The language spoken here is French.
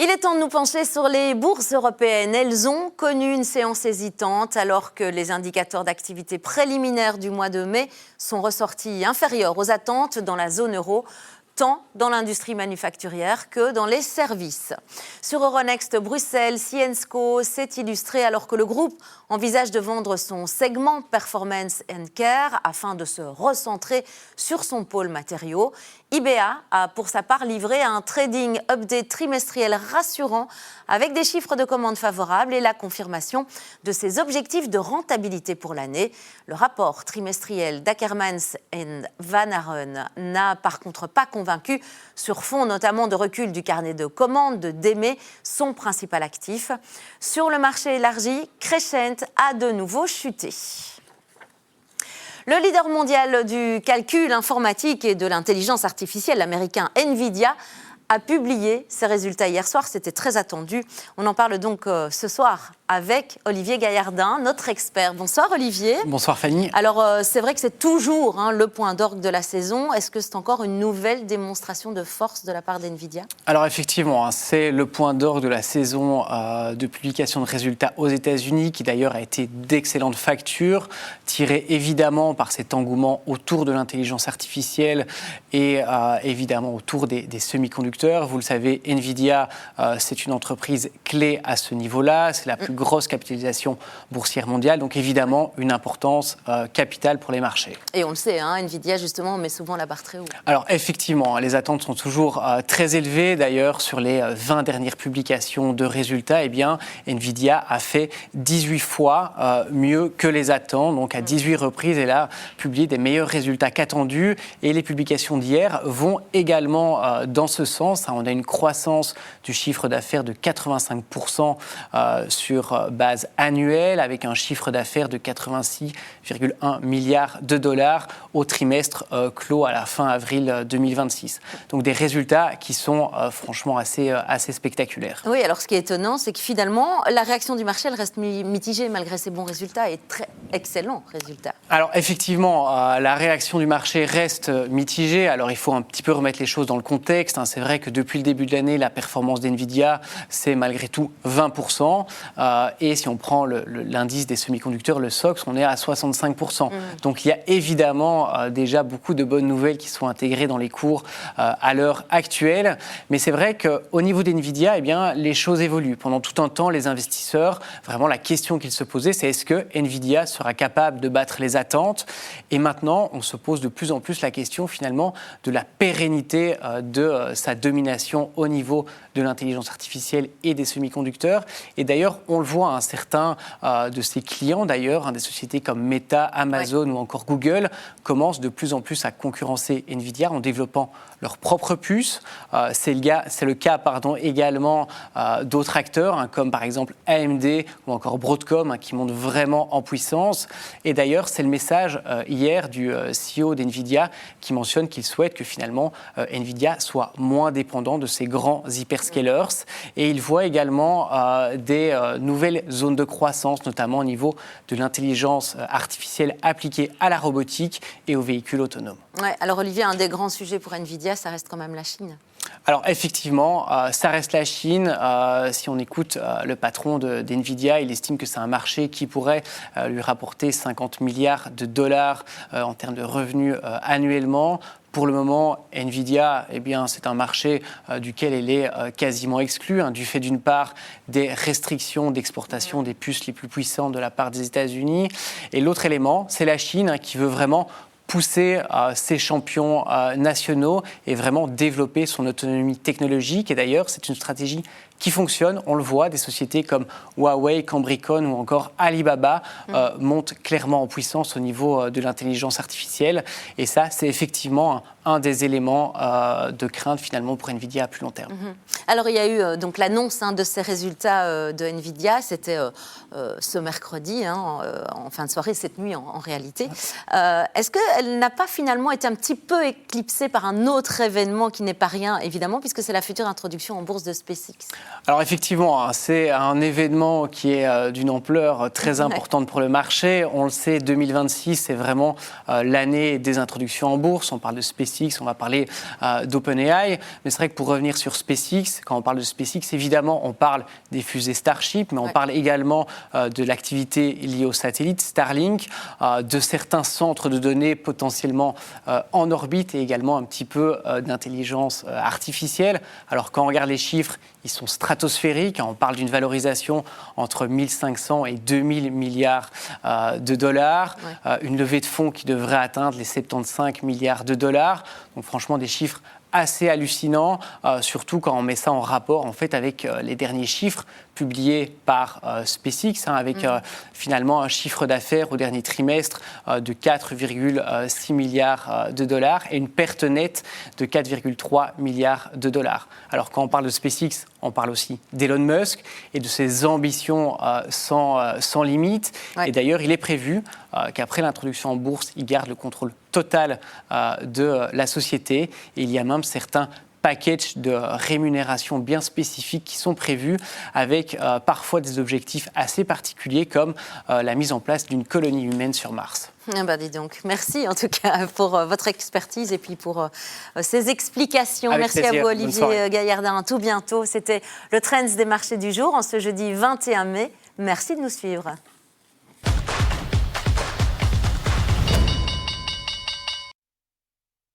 Il est temps de nous pencher sur les bourses européennes. Elles ont connu une séance hésitante alors que les indicateurs d'activité préliminaires du mois de mai sont ressortis inférieurs aux attentes dans la zone euro, tant dans l'industrie manufacturière que dans les services. Sur Euronext Bruxelles, Syensqo s'est illustré alors que le groupe envisage de vendre son segment Performance and Care afin de se recentrer sur son pôle matériaux. IBA a pour sa part livré un trading update trimestriel rassurant avec des chiffres de commandes favorables et la confirmation de ses objectifs de rentabilité pour l'année. Le rapport trimestriel d'Ackermans & Van Aren n'a par contre pas convaincu sur fond notamment de recul du carnet de commandes de DEME, son principal actif. Sur le marché élargi, Crescent a de nouveau chuté. Le leader mondial du calcul informatique et de l'intelligence artificielle, l'américain NVIDIA, a publié ses résultats hier soir. C'était très attendu. On en parle donc ce soir avec Olivier Gaillardin, notre expert. Bonsoir Olivier. Bonsoir Fanny. Alors c'est vrai que c'est toujours le point d'orgue de la saison. Est-ce que c'est encore une nouvelle démonstration de force de la part d'NVIDIA ? Alors effectivement, c'est le point d'orgue de la saison de publication de résultats aux États-Unis, qui d'ailleurs a été d'excellente facture, tiré évidemment par cet engouement autour de l'intelligence artificielle et évidemment autour des semi-conducteurs. Vous le savez, NVIDIA, c'est une entreprise clé à ce niveau-là. C'est la plus grosse capitalisation boursière mondiale, donc évidemment une importance capitale pour les marchés. Et on le sait, NVIDIA justement met souvent la barre très haut. Alors effectivement, les attentes sont toujours très élevées. D'ailleurs, sur les 20 dernières publications de résultats, NVIDIA a fait 18 fois mieux que les attentes, donc à 18 reprises, elle a publié des meilleurs résultats qu'attendus. Et les publications d'hier vont également dans ce sens. On a une croissance du chiffre d'affaires de 85% sur base annuelle, avec un chiffre d'affaires de 86,1 milliards de dollars au trimestre clos à la fin avril 2026. Donc des résultats qui sont franchement assez spectaculaires. Oui, alors ce qui est étonnant, c'est que finalement, la réaction du marché, elle reste mitigée malgré ces bons résultats et très excellents résultats. Alors effectivement, la réaction du marché reste mitigée. Alors il faut un petit peu remettre les choses dans le contexte. C'est vrai que depuis le début de l'année, la performance d'NVIDIA, c'est malgré tout 20%. Et si on prend l'indice des semi-conducteurs, le SOX, on est à 65%. Donc il y a évidemment déjà beaucoup de bonnes nouvelles qui sont intégrées dans les cours à l'heure actuelle. Mais c'est vrai qu'au niveau d'NVIDIA, les choses évoluent. Pendant tout un temps, les investisseurs, vraiment la question qu'ils se posaient, c'est est-ce que NVIDIA sera capable de battre les attentes ? Et maintenant, on se pose de plus en plus la question finalement de la pérennité de sa domination au niveau de l'intelligence artificielle et des semi-conducteurs. Et d'ailleurs, on le voit, certains de ses clients, d'ailleurs, des sociétés comme Meta, Amazon ou encore Google, commencent de plus en plus à concurrencer NVIDIA en développant leurs propres puces. C'est le cas également d'autres acteurs, comme par exemple AMD ou encore Broadcom, qui montent vraiment en puissance. Et d'ailleurs, c'est le message hier du CEO d'NVIDIA qui mentionne qu'il souhaite que finalement NVIDIA soit moins dépendant de ces grands hyperscalers. Et il voit également des nouvelles zones de croissance, notamment au niveau de l'intelligence artificielle appliquée à la robotique et aux véhicules autonomes. Ouais, alors Olivier, un des grands sujets pour NVIDIA, ça reste quand même la Chine. Alors effectivement, ça reste la Chine. Si on écoute le patron d'NVIDIA, il estime que c'est un marché qui pourrait lui rapporter 50 milliards de dollars en termes de revenus annuellement. Pour le moment, NVIDIA, c'est un marché duquel elle est quasiment exclue, du fait d'une part des restrictions d'exportation des puces les plus puissantes de la part des États-Unis. Et l'autre élément, c'est la Chine qui veut vraiment pousser ses champions nationaux et vraiment développer son autonomie technologique. Et d'ailleurs, c'est une stratégie qui fonctionne. On le voit, des sociétés comme Huawei, Cambricon ou encore Alibaba montent clairement en puissance au niveau de l'intelligence artificielle. Et ça, c'est effectivement un des éléments de crainte finalement pour NVIDIA à plus long terme. Alors, il y a eu donc l'annonce de ces résultats de NVIDIA. C'était ce mercredi, en fin de soirée, cette nuit en réalité. Est-ce qu'elle n'a pas finalement été un petit peu éclipsée par un autre événement qui n'est pas rien, évidemment, puisque c'est la future introduction en bourse de SpaceX ? Alors effectivement, c'est un événement qui est d'une ampleur très importante pour le marché. On le sait, 2026, c'est vraiment l'année des introductions en bourse. On parle de SpaceX, on va parler d'OpenAI. Mais c'est vrai que pour revenir sur SpaceX, quand on parle de SpaceX, évidemment, on parle des fusées Starship, mais on parle également de l'activité liée aux satellites Starlink, de certains centres de données potentiellement en orbite et également un petit peu d'intelligence artificielle. Alors quand on regarde les chiffres, ils sont stratosphériques. On parle d'une valorisation entre 1500 et 2000 milliards de dollars. Une levée de fonds qui devrait atteindre les 75 milliards de dollars. Donc franchement, des chiffres assez hallucinants, surtout quand on met ça en rapport en fait, avec les derniers chiffres publiés par SpaceX, avec finalement un chiffre d'affaires au dernier trimestre de 4,6 milliards de dollars et une perte nette de 4,3 milliards de dollars. Alors quand on parle de SpaceX, on parle aussi d'Elon Musk et de ses ambitions sans limite. Et d'ailleurs, il est prévu qu'après l'introduction en bourse, il garde le contrôle total de la société. Et il y a même certains packages de rémunération bien spécifiques qui sont prévus avec parfois des objectifs assez particuliers comme la mise en place d'une colonie humaine sur Mars. Ah bah dis donc, merci en tout cas pour votre expertise et puis pour ces explications. Avec merci plaisir. À vous Olivier Gaillardin. À tout bientôt. C'était le Trends des marchés du jour en ce jeudi 21 mai. Merci de nous suivre.